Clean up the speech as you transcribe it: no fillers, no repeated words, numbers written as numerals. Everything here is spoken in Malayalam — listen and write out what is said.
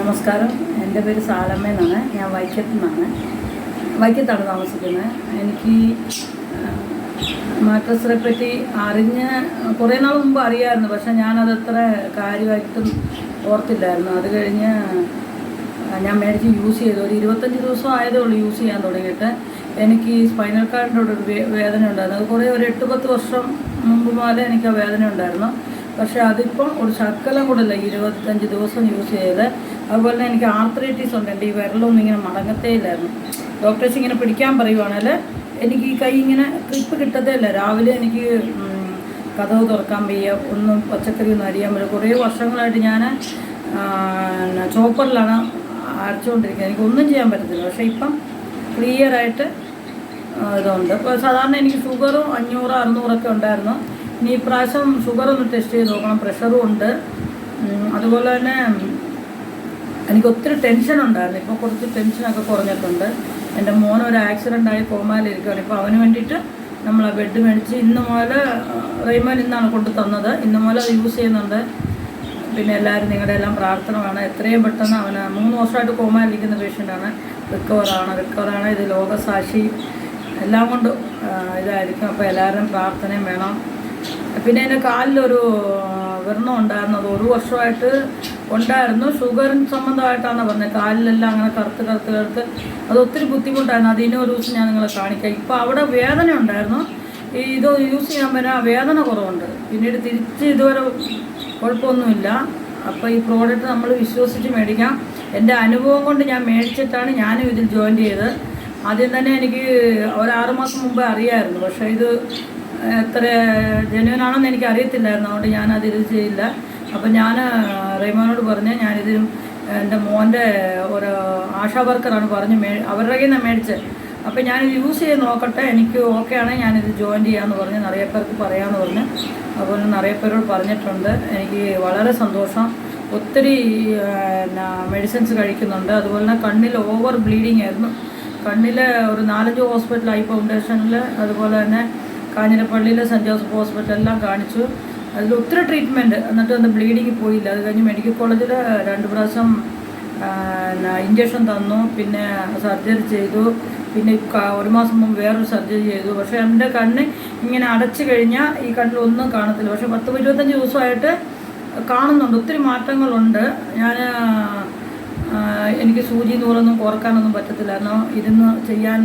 നമസ്കാരം. എൻ്റെ പേര് സാലമ്മ എന്നാണ്. ഞാൻ വൈക്കത്താണ് താമസിക്കുന്നത്. എനിക്ക് മാട്രസിനെ പറ്റി അറിഞ്ഞ് കുറേ നാൾ മുമ്പ് അറിയാമായിരുന്നു, പക്ഷേ ഞാനതത്ര കാര്യമായിട്ടും ഓർത്തില്ലായിരുന്നു. അത് കഴിഞ്ഞ് ഞാൻ മേടിച്ച് യൂസ് ചെയ്തു. ഒരു 25 ദിവസം ആയതേ ഉള്ളൂ യൂസ് ചെയ്യാൻ തുടങ്ങിയിട്ട്. എനിക്ക് സ്പൈനൽ കാർഡിൻ്റെ ഒരു വേദന ഉണ്ടായിരുന്നു. അത് കുറേ ഒരു 8-10 വർഷം മുമ്പ് മുതലേ എനിക്ക് ആ വേദന ഉണ്ടായിരുന്നു. പക്ഷേ അതിപ്പം ഒരു ശക്കലം കൂടില്ല 25 ദിവസം യൂസ് ചെയ്ത്. അതുപോലെ തന്നെ എനിക്ക് ആർത്രൈറ്റീസ് ഉണ്ട്. എൻ്റെ ഈ വിരലൊന്നും ഇങ്ങനെ മടങ്ങത്തേ ഇല്ലായിരുന്നു. ഡോക്ടേഴ്സ് ഇങ്ങനെ പിടിക്കാൻ പറയുവാണെങ്കിൽ എനിക്ക് ഈ കൈ ഇങ്ങനെ ക്ലിപ്പ് കിട്ടത്തേ ഇല്ല. രാവിലെ എനിക്ക് കതവ് തുറക്കാൻ വയ്യ, ഒന്നും പച്ചക്കറി ഒന്നും അരിയാൻ പറ്റില്ല. കുറേ വർഷങ്ങളായിട്ട് ഞാൻ ചോപ്പറിലാണ് അരച്ചുകൊണ്ടിരിക്കുന്നത്. എനിക്കൊന്നും ചെയ്യാൻ പറ്റത്തില്ല. പക്ഷേ ഇപ്പം ക്ലിയറായിട്ട് ഇതുണ്ട്. ഇപ്പോൾ സാധാരണ എനിക്ക് ഷുഗറും 500-600 ഉണ്ടായിരുന്നു. ഇനി ഇപ്രാവശ്യം ഷുഗറൊന്ന് ടെസ്റ്റ് ചെയ്ത് നോക്കണം. പ്രഷറും ഉണ്ട്. അതുപോലെ തന്നെ എനിക്ക് ഒത്തിരി ടെൻഷൻ ഉണ്ടായിരുന്നു. ഇപ്പോൾ കുറച്ച് ടെൻഷനൊക്കെ കുറഞ്ഞിട്ടുണ്ട്. എൻ്റെ മോനൊരു ആക്സിഡൻ്റായി കോമയിലിരിക്കുകയാണ്. ഇപ്പോൾ അവന് വേണ്ടിയിട്ട് നമ്മൾ ആ ബെഡ് മേടിച്ച് ഇന്ന് മുതൽ റെയ്മാൻ ഇന്നാണ് കൊണ്ടു തന്നത്. ഇന്ന് മുതൽ അത് യൂസ് ചെയ്യുന്നുണ്ട്. പിന്നെ എല്ലാവരും നിങ്ങളുടെ എല്ലാം പ്രാർത്ഥന വേണം. എത്രയും പെട്ടെന്ന് അവന് 3 വർഷമായിട്ട് കോമയിലിരിക്കുന്ന പേഷ്യൻ്റാണ്. റിക്കവറാണ്. ഇത് ലോകസാക്ഷി എല്ലാം കൊണ്ടും ഇതായിരിക്കും. അപ്പോൾ എല്ലാവരും പ്രാർത്ഥനയും വേണം. പിന്നെ എൻ്റെ കാലിലൊരു വ്രണം ഉണ്ടായിരുന്നു. അത് 1 വർഷമായിട്ട് ഉണ്ടായിരുന്നു. ഷുഗറിന് സംബന്ധമായിട്ടാണ് പറഞ്ഞത്. കാലിലെല്ലാം അങ്ങനെ കറുത്ത് അത് ഒത്തിരി ബുദ്ധിമുട്ടായിരുന്നു. അതിന് ഒരു ദിവസം ഞാൻ നിങ്ങളെ കാണിക്കാം. ഇപ്പോൾ അവിടെ വേദന ഉണ്ടായിരുന്നു. ഇത് യൂസ് ചെയ്യാൻ പറ്റുന്ന വേദന കുറവുണ്ട്. പിന്നീട് തിരിച്ച് ഇതുവരെ കുഴപ്പമൊന്നുമില്ല. അപ്പോൾ ഈ പ്രോഡക്റ്റ് നമ്മൾ വിശ്വസിച്ച് മേടിക്കാം. എൻ്റെ അനുഭവം കൊണ്ട് ഞാൻ മേടിച്ചിട്ടാണ് ഞാനും ഇതിൽ ജോയിൻ ചെയ്തത്. ആദ്യം തന്നെ എനിക്ക് ഒരു 6 മാസം മുമ്പേ അറിയാമായിരുന്നു. പക്ഷേ ഇത് എത്ര ജെന്യുവനാണെന്ന് എനിക്ക് അറിയത്തില്ലായിരുന്നു. അതുകൊണ്ട് ഞാനതിൽ ചെയ്യില്ല. അപ്പം ഞാൻ റെയ്മാനോട് പറഞ്ഞ് ഞാനിതിലും എൻ്റെ മോൻ്റെ ഒരു ആശാ വർക്കറാണ് പറഞ്ഞ് അവരുടെ കയ്യിൽ നിന്നാണ് മേടിച്ചത്. അപ്പം ഞാനിത് യൂസ് ചെയ്ത് നോക്കട്ടെ, എനിക്ക് ഓക്കെ ആണെങ്കിൽ ഞാനിത് ജോയിൻ ചെയ്യാമെന്ന് പറഞ്ഞ് നിറയെ പേർക്ക് പറയാമെന്ന് പറഞ്ഞ് അതുപോലെ നിറയെ പേരോട് പറഞ്ഞിട്ടുണ്ട്. എനിക്ക് വളരെ സന്തോഷം. ഒത്തിരി മെഡിസിൻസ് കഴിക്കുന്നുണ്ട്. അതുപോലെ തന്നെ കണ്ണിൽ ഓവർ ബ്ലീഡിങ് ആയിരുന്നു. കണ്ണിൽ ഒരു 4-5 ഹോസ്പിറ്റൽ, ഐ ഫൗണ്ടേഷനിൽ, അതുപോലെ തന്നെ കാഞ്ഞിരപ്പള്ളിയിൽ സെൻറ്റ് ജോസഫ് ഹോസ്പിറ്റലെല്ലാം കാണിച്ചു. അതിൽ ഒത്തിരി ട്രീറ്റ്മെൻറ്റ്, എന്നിട്ട് ഒന്ന് ബ്ലീഡിങ് പോയില്ല. അത് കഴിഞ്ഞ് മെഡിക്കൽ കോളേജിൽ 2 പ്രാവശ്യം ഇഞ്ചക്ഷൻ തന്നു. പിന്നെ സർജറി ചെയ്തു. പിന്നെ 1 മാസം മുമ്പ് വേറൊരു സർജറി ചെയ്തു. പക്ഷേ എൻ്റെ കണ്ണ് ഇങ്ങനെ അടച്ചു കഴിഞ്ഞാൽ ഈ കണ്ണിലൊന്നും കാണത്തില്ല. പക്ഷേ 10-25 ദിവസമായിട്ട് കാണുന്നുണ്ട്. ഒത്തിരി മാറ്റങ്ങളുണ്ട്. എനിക്ക് സൂചി നൂറൊന്നും കോർക്കാനൊന്നും പറ്റത്തില്ലായിരുന്നു. ഇരുന്ന് ചെയ്യാൻ